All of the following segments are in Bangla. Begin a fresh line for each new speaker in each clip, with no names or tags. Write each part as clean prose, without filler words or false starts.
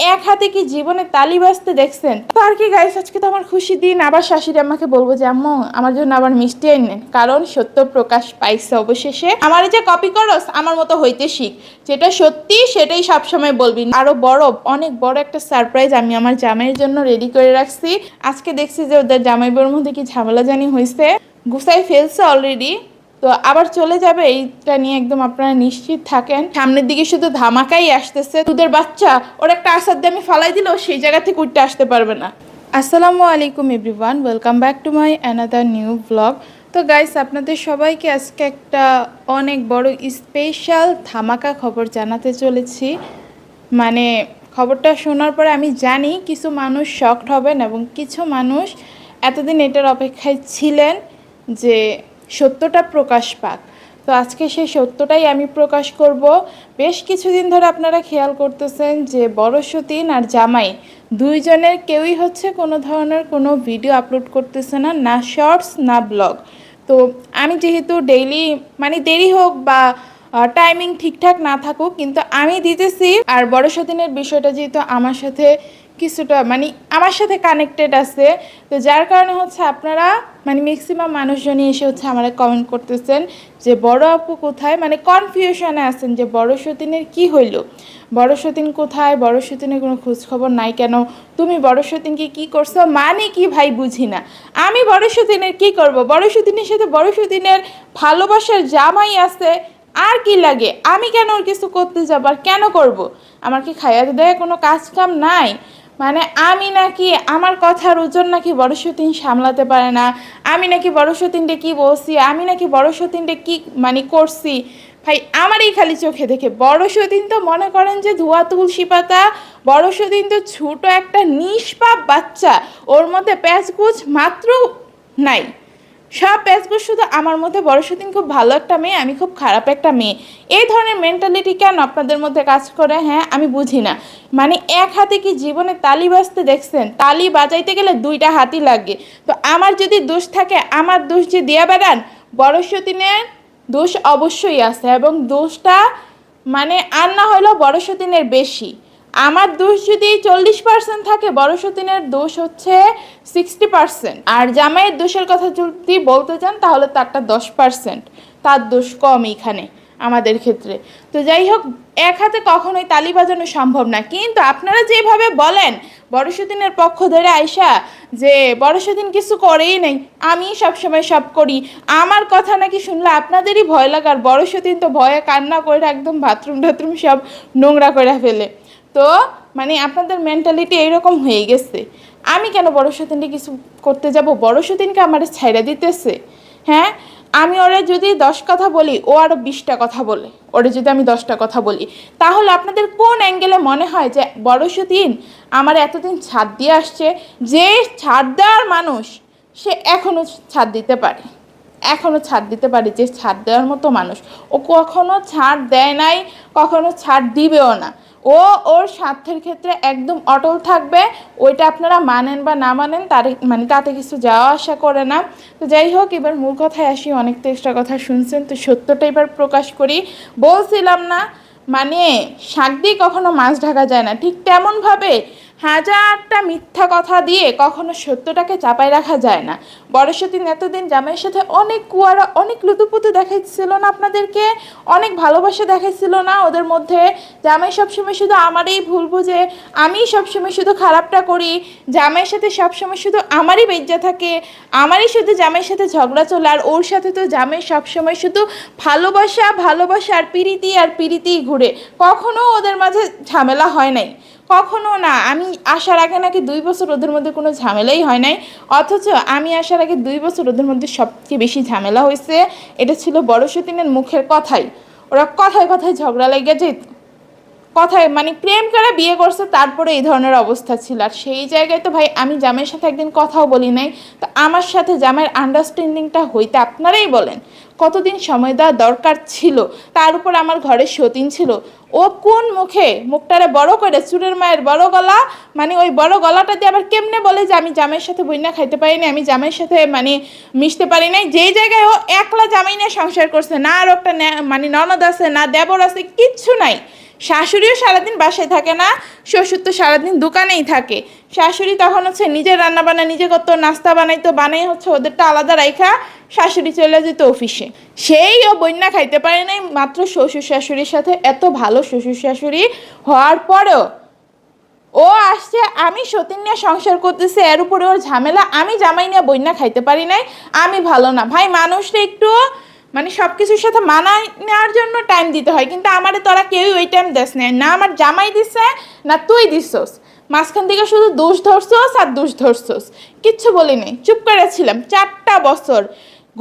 এক হাতে কি জীবনে তালি বাজতে দেখছেন তো আর কি গাইস, আজকে তো আমার খুশি দিন। আবার শাশুড়ি আমাকে বলবো যে আম্মু আমার জন্য আবার মিষ্টি আনেন, কারণ সত্য প্রকাশ পাইছে অবশেষে। আমার যে কপি করস আমার মতো হইতে শিখ, যেটা সত্যি সেটাই সবসময় বলবি। আরো বড় অনেক বড় একটা সারপ্রাইজ আমি আমার জামাইয়ের জন্য রেডি করে রাখছি। আজকে দেখছি যে ওদের জামাইবের মধ্যে কি ঝামেলা জানি হয়েছে, গুছাই ফেলছে অলরেডি, তো আবার চলে যাবে। এইটা নিয়ে একদম আপনারা নিশ্চিত থাকেন। সামনের দিকে শুধু ধামাকাই আসতেছে। দুধের বাচ্চা ওর একটা আসার দিয়ে আমি ফালাই দিলেও সেই জায়গা থেকে উঠতে আসতে পারবে না। আসসালামু আলাইকুম everyone, welcome back to my another new blog. তো গাইস, আপনাদের সবাইকে আজকে একটা অনেক বড় স্পেশাল ধামাকা খবর জানাতে চলেছি। মানে খবরটা শোনার পরে আমি জানি কিছু মানুষ শকড হবেন এবং কিছু মানুষ এতদিন এটার অপেক্ষায় ছিলেন যে সত্যটা প্রকাশ পাক। তো আজকে সেই সত্যটাই আমি প্রকাশ করব। বেশ কিছুদিন ধরে আপনারা খেয়াল করতেছেন যে বড় সতীন আর জামাই দুইজনের কেউই হচ্ছে কোনো ধরনের কোনো ভিডিও আপলোড করতেছে না, না শর্টস না ব্লগ। তো আমি যেহেতু ডেইলি মানে দেরি হোক বা টাইমিং ঠিকঠাক না থাকুক, কিন্তু আমি দিতেছি। আর বড় সতীনের বিষয়টা যেহেতু আমার সাথে কিছুটা মানে আমার সাথে কানেক্টেড আছে, তো যার কারণে হচ্ছে আপনারা মানে ম্যাক্সিমাম মানুষজনই এসে হচ্ছে আমরা কমেন্ট করতেছেন যে বড় আপু কোথায়, মানে কনফিউশনে আছেন যে বড় সতীনের কি হইল, বড় সতীন কোথায়, বড় সতীনের কোনো খোঁজখবর নাই কেন, তুমি বড় সতীনকে কি করছো, মানে কি ভাই বুঝি না। আমি বড় সতীনের কি করব? বড় সতীনের সাথে বড় সতীনের ভালোবাসার জামাই আছে, আর কি লাগে? আমি কেন ওর কিছু করতে যাব? আর কেন করব? আমার কি খাইয়া দেয় কোনো কাজ কাম নাই? মানে আমি নাকি আমার কথার ওজন নাকি বড় সতীন সামলাতে পারে না, আমি নাকি বড় সতীনটা কি বলছি, আমি নাকি বড় সতীনটা কি মানে করছি। ভাই আমারই খালি চোখে দেখে বড় সতীন তো মনে করেন যে ধোয়া তুলসী পাতা, বড় সতীন তো ছোট একটা নিষ্পাপ বাচ্চা, ওর মধ্যে প্যাঁচগুছ মাত্র নাই। সব প্যাচগুলো শুধু আমার মধ্যে। বড় সতীন খুব ভালো একটা মেয়ে, আমি খুব খারাপ একটা মেয়ে, এই ধরনের মেন্টালিটি কেন আপনাদের মধ্যে কাজ করে? হ্যাঁ আমি বুঝি না। মানে এক হাতে কি জীবনে তালি বাজতে দেখছেন? তালি বাজাইতে গেলে দুইটা হাতই লাগে। তো আমার যদি দোষ থাকে, আমার দোষ যে দিয়া বেড়ান, বড় সতীনের দোষ অবশ্যই আছে, এবং দোষটা মানে আর না হলেও বড় সতীনের বেশি। আমার দোষ যদি 40% থাকে, বড় সতীনের দোষ হচ্ছে 60%। আর জামাইয়ের দোষের কথা যদি বলতে চান তাহলে তারটা 10%, তার দোষ কম এখানে আমাদের ক্ষেত্রে। তো যাই হোক, এক হাতে কখনোই তালি বাজানো সম্ভব না। কিন্তু আপনারা যেভাবে বলেন বড় সতীনের পক্ষ ধরে আইসা যে বড় সতীন কিছু করেই নেই, আমি সবসময় সব করি, আমার কথা নাকি শুনলে আপনাদেরই ভয় লাগে। আর বড় সতীন তো ভয়ে কান্না করে একদম বাথরুম টাথরুম সব নোংরা করে ফেলে। তো মানে আপনাদের মেন্টালিটি এইরকম হয়ে গেছে। আমি কেন বড় সতীনকে কিছু করতে যাব? বড় সতীনকে আমার ছাইড়া দিতেছে। হ্যাঁ, আমি ওরা যদি 10 কথা বলি, ও আরও 20টা কথা বলে। ওরা যদি আমি 10টা কথা বলি, তাহলে আপনাদের কোন অ্যাঙ্গেলে মনে হয় যে বড় সতীন আমার এতদিন ছাড় দিয়ে আসছে? যে ছাড় দেওয়ার মানুষ সে এখনও ছাড় দিতে পারে, এখনও ছাড় দিতে পারে। যে ছাড় দেওয়ার মতো মানুষ, ও কখনো ছাড় দেয় নাই, কখনো ছাড় দিবেও না। ও ওর স্বার্থের ক্ষেত্রে একদম অটল থাকবে। ওইটা আপনারা মানেন বা না মানেন তার মানে তাতে কিছু যাওয়া আসা করে না। তো যাই হোক, এবার মূল কথায় আসি। অনেক তো এক্সট্রা কথা শুনছেন, তো সত্যটা এবার প্রকাশ করি। বলছিলাম না মানে শাক দিয়ে কখনো মাছ ঢাকা যায় না, ঠিক তেমনভাবে হাজারটা মিথ্যা কথা দিয়ে কখনো সত্যটাকে চাপায় রাখা যায় না। বড় সতীন এতদিন জামাইয়ের সাথে অনেক কুয়ারা, অনেক লুতুপুতু দেখাইছিল না আপনাদেরকে, অনেক ভালোবাসা দেখাইছিল না ওদের মধ্যে। জামাই সবসময় শুধু আমারই ভুল বুঝে, আমি সবসময় শুধু খারাপটা করি, জামাইয়ের সাথে সবসময় শুধু আমারই বেজ্জা থাকে, আমারই শুধু জামাইয়ের সাথে ঝগড়া চলে। আর ওর সাথে তো জামাই সবসময় শুধু ভালোবাসা ভালোবাসা আর পিরিতি ঘুরে, কখনো ওদের মাঝে ঝামেলা হয় নাই, কখনো না। আমি আসার আগে নাকি 2 বছর ওদের মধ্যে কোনো ঝামেলাই হয় নাই, অথচ আমি আসার আগে 2 বছর ওদের মধ্যে সবচেয়ে বেশি ঝামেলা হয়েছে। এটা ছিল বড় সতীনের মুখের কথাই। ওরা কথায় কথায় ঝগড়া লেগে যেত, কথায় মানে প্রেম করে বিয়ে করছে, তারপরে এই ধরনের অবস্থা ছিল। আর সেই জায়গায় তো ভাই আমি জামাইয়ের সাথে একদিন কথাও বলি নাই। তো আমার সাথে জামাইয়ের আন্ডারস্ট্যান্ডিংটা হইতে আপনারাই বলেন কতদিন সময় দেওয়া দরকার ছিল। তার উপর আমার ঘরে সতীন ছিল, ও কোন মুখে মুখটারে বড় করে চুরের মায়ের বড় গলা, মানে ওই বড় গলাটা দিয়ে আবার কেমনে বলে যে আমি জামাইয়ের সাথে বইনা খাইতে পারি না, আমি জামাইয়ের সাথে মানে মিশতে পারি নাই। যেই জায়গায় ও একলা জামাই নিয়ে সংসার করছে, না আর একটা মানে ননদ আছে, না দেবর আছে, কিচ্ছু নাই, শাশুড়িও সারাদিন বাসায় থাকে না, শ্বশুর তো সারাদিন দোকানেই থাকে। শাশুড়ি তখন হচ্ছে নিজের রান্না বান্না নিজে করতো, নাস্তা বানাইতো, বানাই হচ্ছে ওদেরটা আলাদা রাইখা শাশুড়ি চলে যেত অফিসে। সেই ও বন্যা খাইতে পারে নাই মাত্র শ্বশুর শাশুড়ির সাথে। এত ভালো শ্বশুর শাশুড়ি হওয়ার পরেও ও আসছে আমি সতীন নিয়ে সংসার করতেছি, এর উপরে ওর ঝামেলা, আমি জামাই নিয়ে বন্যা খাইতে পারি নাই, আমি ভালো না। ভাই মানুষটা একটু মানে সব কিছুর সাথে মানায় নেওয়ার জন্য টাইম দিতে হয়, কিন্তু আমারে তোরা কেউই ওই টাইম দেস না, না আমার জামাই দিছে না তুই দিছস, মাঝখান থেকে শুধু দোষ ধরছস আর দোষ ধরছস, কিচ্ছু বলি নাই, চুপ করে ছিলাম 4টা বছর।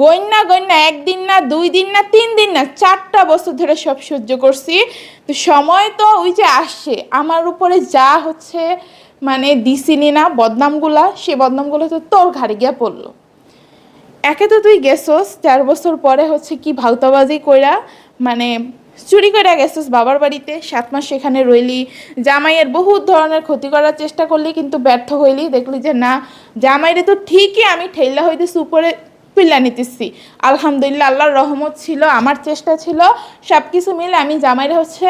গইন্না গইন্না 1 দিন না 2 দিন না 3 দিন না 4টা বছর ধরে সব সহ্য করছি। তো সময় তো ওই যে আসছে আমার উপরে যা হচ্ছে মানে দিছিনি না বদনামগুলা, সে বদনামগুলো তো তোর ঘাড়ে গিয়া পড়লো। একে তো তুই গেছস 4 বছর পরে হচ্ছে কি ভাউতাবাজি কইরা মানে চুরি করে গেছস বাবার বাড়িতে, 7 মাস সেখানে রইলি, জামাইয়ের বহুত ধরনের ক্ষতি করার চেষ্টা করলি কিন্তু ব্যর্থ হইলি, দেখলি যে না জামাইরে তো ঠিকই আমি ঠেলা হইতেছি উপরে তুইলা নিতেছি। আলহামদুলিল্লাহ আল্লাহর রহমত ছিল, আমার চেষ্টা ছিল, সব কিছু মিলে আমি জামাইরে হচ্ছে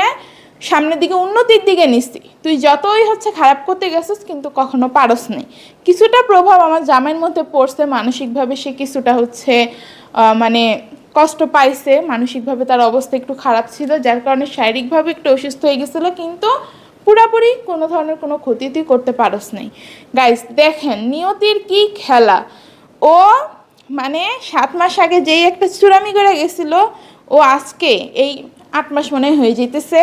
সামনের দিকে উন্নতির দিকে নিচ্ছি। তুই যতই হচ্ছে খারাপ করতে গেছিস কিন্তু কখনো পারস নাই। কিছুটা প্রভাব আমার জামাইয়ের মধ্যে পড়ছে মানসিকভাবে, সে কিছুটা হচ্ছে মানে কষ্ট পাইছে মানসিকভাবে, তার অবস্থা একটু খারাপ ছিল যার কারণে শারীরিকভাবে একটু অসুস্থ হয়ে গেছিল, কিন্তু পুরাপুরি কোনো ধরনের কোনো ক্ষতি তুই করতে পারস নাই। গাইস দেখেন নিয়তির কি খেলা, ও মানে 7 মাস আগে যেই একটা চুরামি করে গেছিল, ও আজকে এই 8 মাস মনে হয়ে যেতেছে,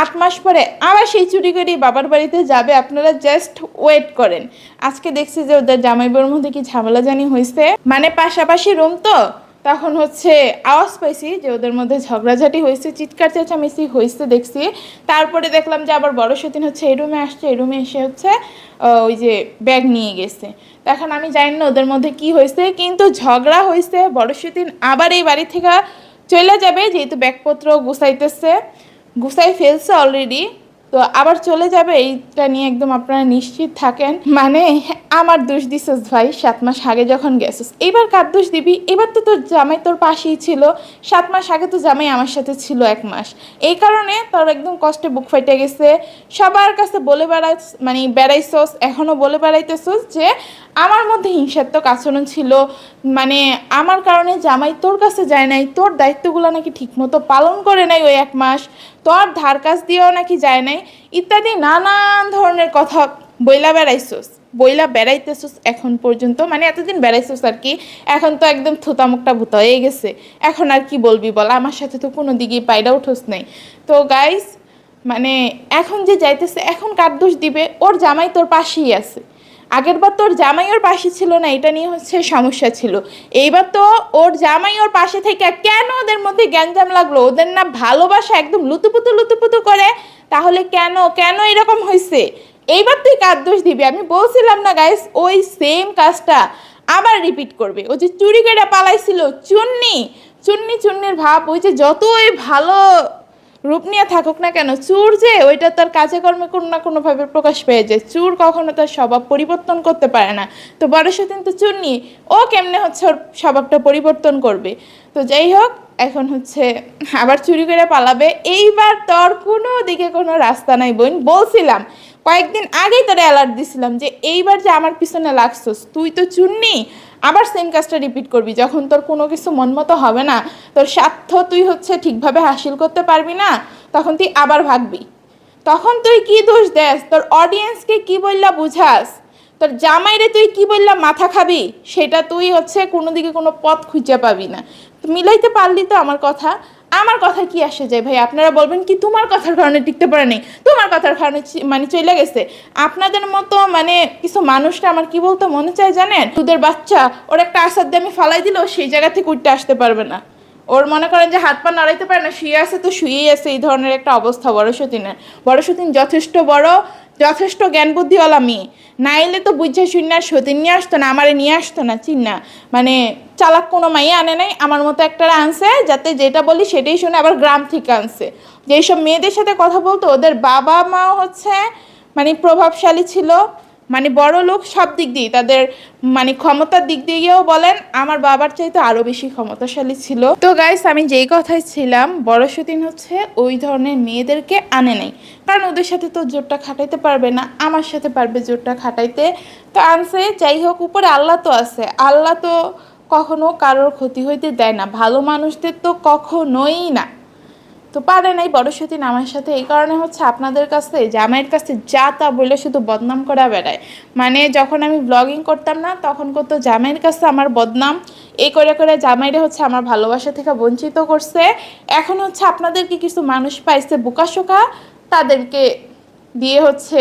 8 মাস পরে আবার সেই চুরি করে বাবার বাড়িতে যাবে। আপনারা জাস্ট ওয়েট করেন। আজকে দেখছি যে ওদের জামাইবাবুর মধ্যে কি ঝামেলা জানি হয়েছে, মানে পাশাপাশি রুম তো, তখন হচ্ছে আওয়াজ পাইছি যে ওদের মধ্যে ঝগড়াঝাটি হয়েছে, চিৎকার চেঁচামেচি হয়েছে দেখছি। তারপরে দেখলাম যে আবার বড় সতীন হচ্ছে এই রুমে আসছে, এই রুমে এসে হচ্ছে ওই যে ব্যাগ নিয়ে গেছে। তখন আমি জানি না ওদের মধ্যে কি হয়েছে, কিন্তু ঝগড়া হয়েছে। বড় সতীন আবার এই বাড়ি থেকে চলে যাবে, যেহেতু ব্যাগপত্র গুছাইতেছে, গুছাই ফেলছে অলরেডি, তো আবার চলে যাবে, এইটা নিয়ে একদম আপনারা নিশ্চিত থাকেন। মানে আমার দোষ দিছিস ভাই 7 মাস আগে যখন গেছিস, এবার কার দোষ দিবি? এবার তো তোর জামাই তোর পাশেই ছিল, 7 মাস আগে তো জামাই আমার সাথে ছিল 1 মাস, এই কারণে তোর একদম কষ্টে বুক ফাইটে গেছে। সবার কাছে বলে মানে বেড়াইছস, এখনও বলে বেড়াইতেছস যে আমার মধ্যে হিংসাত্মক আচরণ ছিল, মানে আমার কারণে জামাই তোর কাছে যায় নাই, তোর দায়িত্বগুলো নাকি ঠিকমতো পালন করে নাই ওই 1 মাস, তোর ধার কাছ দিয়েও নাকি যায় নাই, ইত্যাদি নানান ধরনের কথা বইলা বেড়াইতেছস এখন পর্যন্ত। মানে এতদিন বেড়াইছস আর কি, এখন তো একদম থুতামুকটা ভূত হয়ে গেছে, এখন আর কি বলবি বল, আমার সাথে তো কোনো দিকেই পায়রা উঠোস নাই। তো গাইস মানে এখন যে যাইতেছে, এখন কার দোষ দিবে? ওর জামাই তোর পাশেই আছে, আগেরবার তোর জামাই ওর পাশে ছিল না, এটা নিয়ে হচ্ছে সমস্যা ছিল। এইবার তো ওর জামাই ওর পাশে থেকে কেন ওদের মধ্যে গ্যাঞ্জাম লাগলো? ওদের না ভালোবাসা একদম লুতুপুতু লুতুপুতু করে, তাহলে কেন কেন এরকম হয়েছে? এইবার তুই কার দোষ দিবি? আমি বলছিলাম না গাইস, ওই সেম কাজটা আবার রিপিট করবে। ও যে চুরি করে পালাইছিল, চুন্নি চুন্নি চুন্নির ভাব, ওই যে যতই ভালো রূপ নিয়ে থাকুক না কেন, চুর যে ওইটা তার কাজে কর্মে কোনো না কোনোভাবে প্রকাশ পেয়ে যায়। চুর কখনো তার স্বভাব পরিবর্তন করতে পারে না। তো বড় সতীন তো চুর নিয়ে, ও কেমনে হচ্ছে ওর স্বভাবটা পরিবর্তন করবে? তো যাই হোক, এখন হচ্ছে আবার চুরি করে পালাবে। এইবার তোর কোনো দিকে কোনো রাস্তা নাই বোন, বলছিলাম কয়েকদিন আগেই তোরে অ্যালার্ট দিছিলাম যে এইবার যে আমার পিছনে লাগছস, তুই তো চুননি, আবার সেম কাজটা রিপিট করবি। যখন তোর কোনো কিছু মন মতো হবে না, তোর স্বার্থ তুই হচ্ছে ঠিকভাবে হাসিল করতে পারবি না, তখন তুই আবার ভাগবি। তখন তুই কি দোষ দেস? তোর অডিয়েন্সকে কি বললা বুঝাস? তোর জামাইরে তুই কি বললা মাথা খাবি? সেটা তুই হচ্ছে কোনো দিকে কোনো পথ খুঁজে পাবি না। তো মিলাইতে পারলি তো আমার কথা? আমার কথা কি আসে যায় ভাই? আপনারা বলবেন কি তোমার কথার কারণে টিকতে পারে নাই, তোমার কথার কারণে মানে চলে গেছে। আপনাদের মতো মানে কিছু মানুষটা আমার কি বলতে মনে চায় জানেন? দুধের বাচ্চা, ওর একটা আসার দিয়ে আমি ফালাই দিলেও সেই জায়গা থেকে উঠতে আসতে পারবে না। ওর মনে করেন যে হাত পা নাড়াইতে পারে না, শুয়ে আছে তো শুয়েই আছে, এই ধরনের একটা অবস্থা বড় সতীনের। বড় সতীন যথেষ্ট বড়, যথেষ্ট জ্ঞান বুদ্ধিওয়ালা মেয়ে, নাইলে তো বুঝে শুনে আর সতীন নিয়ে আসতো না, আমারে নিয়ে আসতো না। চিন্না মানে চালাক কোনো মাইয়া আনে নাই, আমার মতো একটা আনছে যাতে যেটা বলি সেটাই শুনে, আবার গ্রাম থেকে আনছে। যেসব মেয়েদের সাথে কথা বলতো ওদের বাবা মা হচ্ছে মানে প্রভাবশালী ছিল, মানে বড় লোক সব দিক দিয়ে, তাদের মানে ক্ষমতার দিক দিয়েও বলেন আমার বাবার চাইতে আরো বেশি ক্ষমতাশালী ছিল। তো গাইস, আমি যেই কথাই ছিলাম, বড় সতীন হচ্ছে ওই ধরনের মেয়েদেরকে আনে নাই, কারণ ওদের সাথে তো জোরটা খাটাইতে পারবে না, আমার সাথে পারবে জোরটা খাটাইতে। তো আনছে, যাই হোক, উপরে আল্লাহ তো আছে, আল্লাহ তো কখনো কারোর ক্ষতি হইতে দেয় না, ভালো মানুষদের তো কখনোই না। তো পারে নাই বড় সতীন আমার সাথে, এই কারণে হচ্ছে আপনাদের কাছে জামাইয়ের কাছে যা তা বলে শুধু বদনাম করা বেড়ায়। মানে যখন আমি ব্লগিং করতাম না, তখন কত জামাইয়ের কাছে আমার বদনাম, এই করে করে জামাইরে হচ্ছে আমার ভালোবাসা থেকে বঞ্চিত করছে। এখন হচ্ছে আপনাদেরকে কিছু মানুষ পাইছে বোকাশোকা, তাদেরকে দিয়ে হচ্ছে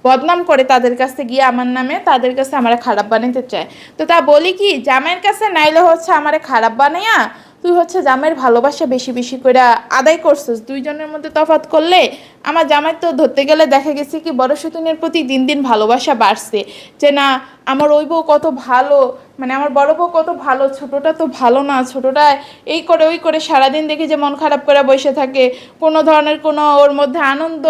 বদনাম করে, তাদের কাছে গিয়ে আমার নামে, তাদের কাছে আমার খারাপ বানাইতে চায়। তো তা বলি কি, জামাইয়ের কাছে নাইলে হচ্ছে আমারে খারাপ বানাইয়া তুই হচ্ছে জামাইয়ের ভালোবাসা বেশি বেশি করে আদায় করছিস। দুইজনের মধ্যে তফাৎ করলে আমার জামাই তো ধরতে গেলে দেখা গেছে কি বড় সতীনের প্রতি দিন দিন ভালোবাসা বাড়ছে, যে না আমার ওই বউ কত ভালো, মানে আমার বড় বউ কত ভালো, ছোটটা তো ভালো না, ছোটটা এই করে ওই করে সারাদিন দেখি যে মন খারাপ করে বসে থাকে, কোনো ধরনের কোনো ওর মধ্যে আনন্দ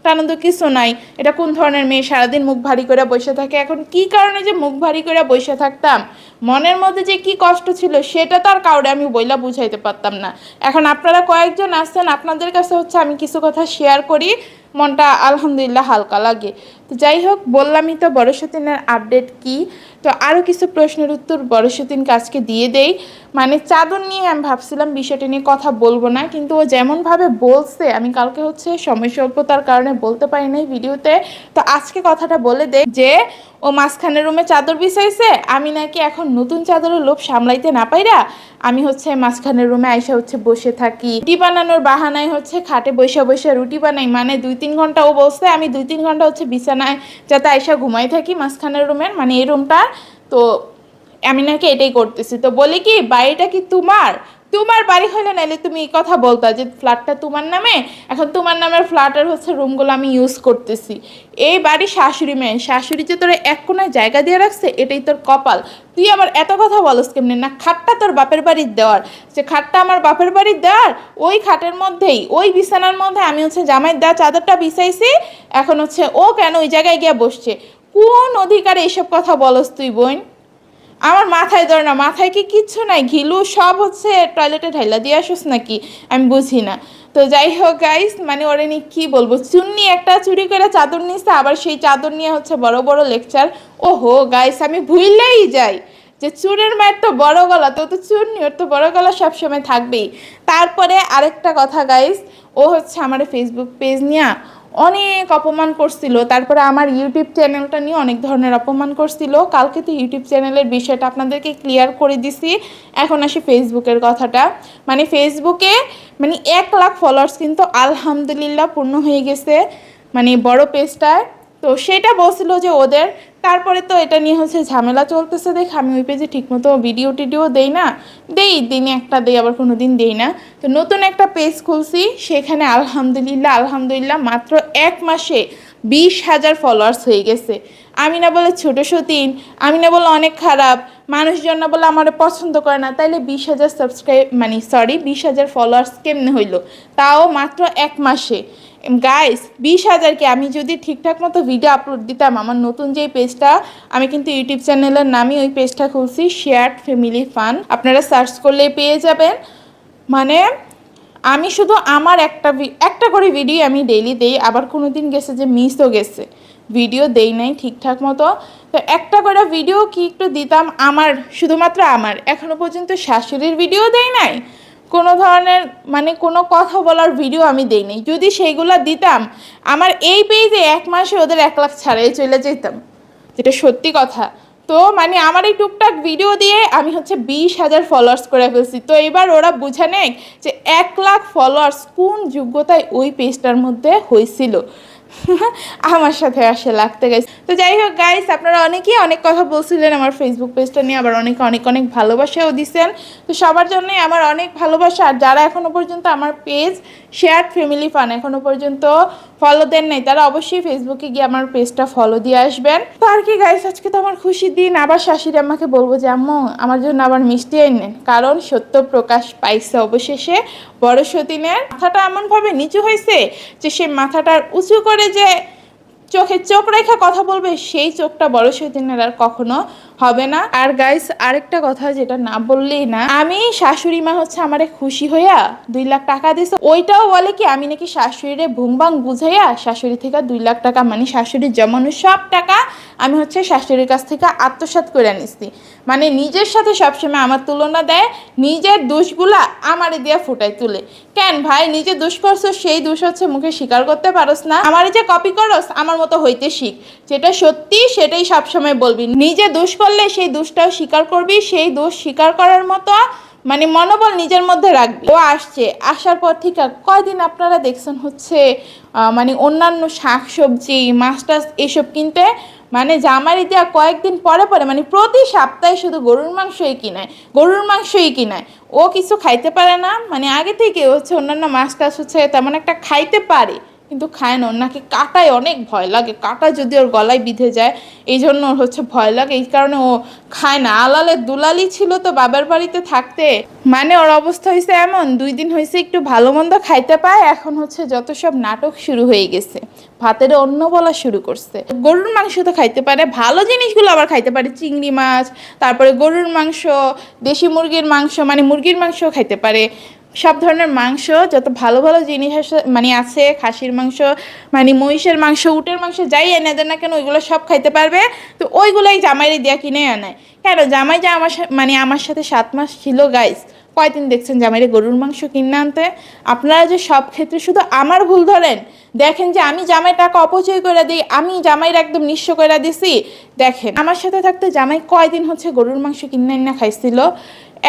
টানন্দ কিছু নাই। এটা কোন ধরনের মেয়ে সারাদিন মুখ ভারী করে বসে থাকে? এখন কি কারণে যে মুখ ভারী করে বসে থাকতাম, মনের মধ্যে যে কি কষ্ট ছিল সেটা তো আর কাউরে আমি বইলা বুঝাইতে পারতাম না। এখন আপনারা কয়েকজন আসছেন, আপনাদের কাছে হচ্ছে আমি কিছু কথা শেয়ার করি, মনটা আলহামদুলিল্লাহ হালকা লাগে। তো যাই হোক, বললামই তো বড় সতীনের আপডেট কি। তো আরও কিছু প্রশ্নের উত্তর বড় সতীনকে আজকে দিয়ে দেই। মানে চাদর নিয়ে আমি ভাবছিলাম বিষয়টা নিয়ে কথা বলবো না, কিন্তু ও যেমনভাবে বলছে, আমি কালকে হচ্ছে সময় স্বল্পতার কারণে বলতে পারি নাই ভিডিওতে, তো আজকে কথাটা বলে দেই যে ও মাঝখানের রুমে চাদর বিছাইছে, আমি নাকি এখন নতুন চাদরের লোভ সামলাইতে না পাইরা আমি হচ্ছে মাঝখানের রুমে আইসা হচ্ছে বসে থাকি, রুটি বানানোর বাহানায় হচ্ছে খাটে বসে বসে রুটি বানাই। মানে 2-3 ঘন্টা ও বলছে আমি 2-3 ঘন্টা হচ্ছে বিছানায় যাতে আইসা ঘুমাই থাকি মাঝখানের রুমের, মানে এই রুমটা। তো আমি নাকি এটাই করতেছি। তো বলি কি, বাড়িটা কি তোমার? তোমার বাড়ি হলে নাইলে তুমি এই কথা বলতা যে ফ্ল্যাটটা তোমার নামে, এখন তোমার নামের ফ্ল্যাটের হচ্ছে রুমগুলো আমি ইউজ করতেছি। এই বাড়ি শাশুড়ি মেয়ে, শাশুড়ি যে তোর এক কোনায় জায়গা দিয়ে রাখছে এটাই তোর কপাল। তুই আমার এত কথা বলস কেমনে? না খাটটা তোর বাপের বাড়ির দেওয়ার, যে খাটটা আমার বাপের বাড়ির দেওয়ার, ওই খাটের মধ্যেই ওই বিছানার মধ্যে আমি হচ্ছে জামাইয়ের দেওয়া চাদরটা বিছাইছি, এখন হচ্ছে ও কেন ওই জায়গায় গিয়ে বসছে? কোন অধিকারে এইসব কথা বলস তুই বোন? আমার মাথায় ধর না, মাথায় কি কিচ্ছু নাই, ঘিলু সব হচ্ছে টয়লেটে ঢাইলা দিয়ে আসোস নাকি আমি বুঝি না। তো যাই হোক গাইস, মানে ওরে নিয়ে কী বলবো, চুন্নি একটা চুরি করে চাদর নিচ্ছে, আবার সেই চাদর নিয়ে হচ্ছে বড় বড় লেকচার। ওহো গাইস, আমি ভুললেই যাই যে চুরের মায়ের তো বড় গলা, তো চুন্নি ওর তো বড় গলা সবসময় থাকবেই। তারপরে আরেকটা কথা গাইস, ও হচ্ছে আমার ফেসবুক পেজ নিয়ে অনেক অপমান করছিল, তারপরে আমার ইউটিউব চ্যানেলটা নিয়ে অনেক ধরনের অপমান করছিল। কালকে তো ইউটিউব চ্যানেলের বিষয়টা আপনাদেরকে ক্লিয়ার করে দিছি। এখন আসি ফেসবুকের কথাটা। মানে ফেসবুকে মানে 1 লাখ ফলোয়ার্স কিন্তু আলহামদুলিল্লাহ পূর্ণ হয়ে গেছে, মানে বড় পেজটায়। তো সেটা বলছিল যে ওদের, তারপরে তো এটা নিয়ে হচ্ছে ঝামেলা চলতেছে দেখে আমি ওই পেজে ঠিকমতো ভিডিও টিডিও দেই না, দেই দিনে একটা দেই, আবার কোনো দিন দেই না। তো নতুন একটা পেজ খুলছি, সেখানে আলহামদুলিল্লাহ আলহামদুলিল্লাহ মাত্র 1 মাসে 20,000 ফলোয়ার্স হয়ে গেছে। আমি না বলে ছোট সতীন, আমি না বলে অনেক খারাপ, মানুষজন না বলে আমার পছন্দ করে না, তাইলে 20,000 সাবস্ক্রাইব মানে 20,000 ফলোয়ার্স কেমনে হইলো? তাও মাত্র 1 মাসে। গাইস 20,000 আমি যদি ঠিকঠাক মতো ভিডিও আপলোড দিতাম, আমার নতুন যে পেজটা, আমি কিন্তু ইউটিউব চ্যানেলের নামই ওই পেজটা খুলছি, শেয়ার্ড ফ্যামিলি ফান, আপনারা সার্চ করলে পেয়ে যাবেন। মানে আমি শুধু আমার একটা করে ভিডিও আমি ডেইলি দেই, আবার কোনো দিন গেছে যে মিসও গেছে, ভিডিও দেই নাই ঠিকঠাক মতো। তো একটা করে ভিডিও কি একটু দিতাম, আমার শুধুমাত্র আমার, এখনো পর্যন্ত শাশুড়ির ভিডিও দেই নাই, কোনো ধরনের মানে কোনো কথা বলার ভিডিও আমি দেই নাই। যদি সেইগুলো দিতাম, আমার এই পেজে 1 মাসে ওদের 1 লাখ ছাড়াই চলে যেতাম, যেটা সত্যি কথা। তো মানে আমার এই টুকটাক ভিডিও দিয়ে আমি হচ্ছে 20,000 ফলোয়ার্স করে ফেলছি। তো এবার ওরা বুঝে নেই যে 1 লাখ ফলোয়ার্স কোন যোগ্যতায় ওই পেজটার মধ্যে হয়েছিল। আমার সাথে আসে লাগতে গাইস। তো যাই হোক গাইস, আপনারা অনেকেই অনেক কথা বলছিলেন আমার ফেসবুক পেজটা নিয়ে, আবার অনেকে অনেক অনেক ভালোবাসাও দিচ্ছেন। তো সবার জন্যই আমার অনেক ভালোবাসা। আর যারা এখনও পর্যন্ত আমার পেজ শেয়ার্ড ফ্যামিলি ফান এখনও পর্যন্ত ফলো দেন নাই, তারা অবশ্যই ফেসবুকে গিয়ে আমার পেজটা ফলো দিয়ে আসবেন। তো আর কি গাইস, আজকে তো আমার খুশির দিন। আবার শাশুড়ি আম্মাকে বলবো যে আম্মু আমার জন্য আবার মিষ্টি আনেন, কারণ সত্য প্রকাশ পাইছে অবশেষে। বড় সতীনের মাথাটা এমনভাবে নিচু হয়েছে যে সে মাথাটার উঁচু করে যে চোখে চোখ রেখে কথা বলবে, সেই চোখটা বড় সতীনের আর কখনো হবে না। আর গাইস আরেকটা কথা যেটা না বললেই না, আমি শাশুড়ি মা হচ্ছে আমারে খুশি হইয়া 2 লাখ টাকা দিছে, ওইটাও বলে কি আমি নাকি শাশুড়িরে ভুংবাং বুঝাইয়া শাশুড়ি থেকে 2 লাখ টাকা মানে শাশুড়ির জমানো সব টাকা আমি হচ্ছে শাশুড়ির কাছ থেকে আত্মসাৎ করে নিচ্ছি। মানে নিজের সাথে সবসময় আমার তুলনা দেয়, নিজের দোষগুলা আমারে দিয়া ফুটাই তুলে। কেন ভাই, নিজে দোষ করছো, সেই দোষ হচ্ছে মুখে স্বীকার করতে পারোস না? আমার যে কপি করস, আমার মতো হইতে শিখ। যেটা সত্যি সেটাই সবসময় বলবি, নিজে দোষ করলে সেই দোষটাও স্বীকার করবি, সেই দোষ স্বীকার করার মতো মানে মনোবল নিজের মধ্যে রাখবি। ও আসছে, আসার পর থেকে কয়দিন আপনারা দেখছেন হচ্ছে মানে অন্যান্য শাকসবজি মাছ টাছ এসব কিনতে, মানে জামারি দেওয়া কয়েকদিন পরে পরে মানে প্রতি সপ্তাহে শুধু গরুর মাংসই কিনায়। ও কিছু খাইতে পারে না, মানে আগে থেকে হচ্ছে অন্যান্য মাছ টাছ হচ্ছে তেমন একটা খাইতে পারে কিন্তু খায় না। নাকি কাটায় অনেক ভয় লাগে, কাটা যদি ওর গলায় বিঁধে যায় এই জন্য ওর হচ্ছে ভয় লাগে, এই কারণে ও খায় না। আলালের দুলালি ছিল তো বাবার বাড়িতে থাকতে, মানে ওর অবস্থা হয়েছে এমন, 2 দিন হয়েছে একটু ভালো মন্দ খাইতে পায়, এখন হচ্ছে যত সব নাটক শুরু হয়ে গেছে, ভাতের অন্য বলা শুরু করছে। গরুর মাংস তো খাইতে পারে, ভালো জিনিসগুলো আবার খাইতে পারে, চিংড়ি মাছ, তারপরে গরুর মাংস, দেশি মুরগির মাংস, মানে মুরগির মাংস খাইতে পারে, সব ধরনের মাংস যত ভালো ভালো জিনিস মানে আছে, খাসির মাংস মানে মহিষের মাংস, উটের মাংস, যাই এনে দেয় না কেন ওইগুলো সব খাইতে পারবে। তো ওইগুলোই জামাইরে দেয়া কিনে আনায়। কেন জামাই যে আমার সাথে 7 মাস ছিল গাইস, কয়দিন দেখছেন জামাইরে গরুর মাংস কিনে আনতে? আপনারা যে সব ক্ষেত্রে শুধু আমার ভুল ধরেন, দেখেন যে আমি জামাই টাকা অপচয় করে দিই, আমি জামাইয়ের একদম নিঃস্ব করে দিছি। দেখেন আমার সাথে থাকতে জামাই কয়দিন হচ্ছে গরুর মাংস কিনে না খাইছিল?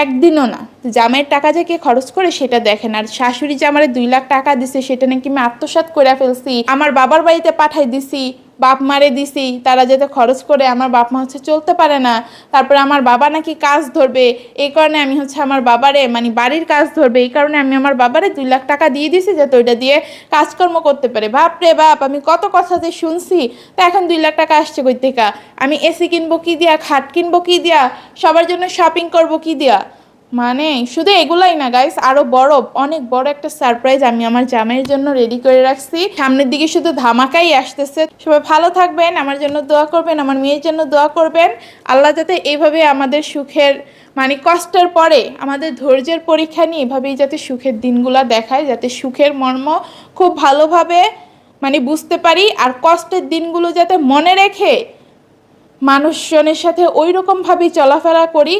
একদিনও না। জামাইয়ের টাকা যে কে খরচ করে সেটা দেখেন। আর শাশুড়ি যে আমার 2 লাখ টাকা দিছে সেটা নাকি আমি আত্মসাৎ করে ফেলছি, আমার বাবার বাড়িতে পাঠাই দিছি, বাপ মারে দিছি, তারা যাতে খরচ করে, আমার বাপ মা হচ্ছে চলতে পারে না, তারপরে আমার বাবা নাকি কাজ ধরবে, এই কারণে আমি হচ্ছে আমার বাবারে মানে বাড়ির কাজ ধরবে, এই কারণে আমি আমার বাবারে 2 লাখ টাকা দিয়ে দিছি যাতে ওইটা দিয়ে কাজকর্ম করতে পারে। বাপ রে বাপ, আমি কত কথা যে শুনছি, তা এখন 2 লাখ টাকা আসছে কই থেকে? আমি এসি কিনবো কি দিয়া, খাট কিনবো কি দিয়া, সবার জন্য শপিং করবো কি দিয়া? মানে শুধু এগুলাই না গাইস, আরো বড় অনেক বড় একটা সারপ্রাইজ আমি আমার জামাইয়ের জন্য রেডি করে রাখছি। সামনের দিকে শুধু ধামাকাই আসতেছে। সবাই ভালো থাকবেন, আমার জন্য দোয়া করবেন, আমার মেয়ের জন্য দোয়া করবেন। আল্লাহ যাতে এইভাবে আমাদের সুখের মানে কষ্টের পরে আমাদের ধৈর্যের পরীক্ষা নিয়ে এভাবেই যাতে সুখের দিনগুলা দেখায়, যাতে সুখের মর্ম খুব ভালোভাবে মানে বুঝতে পারি, আর কষ্টের দিনগুলো যাতে মনে রেখে মানুষজনের সাথে ওই রকমভাবেই চলাফেরা করি।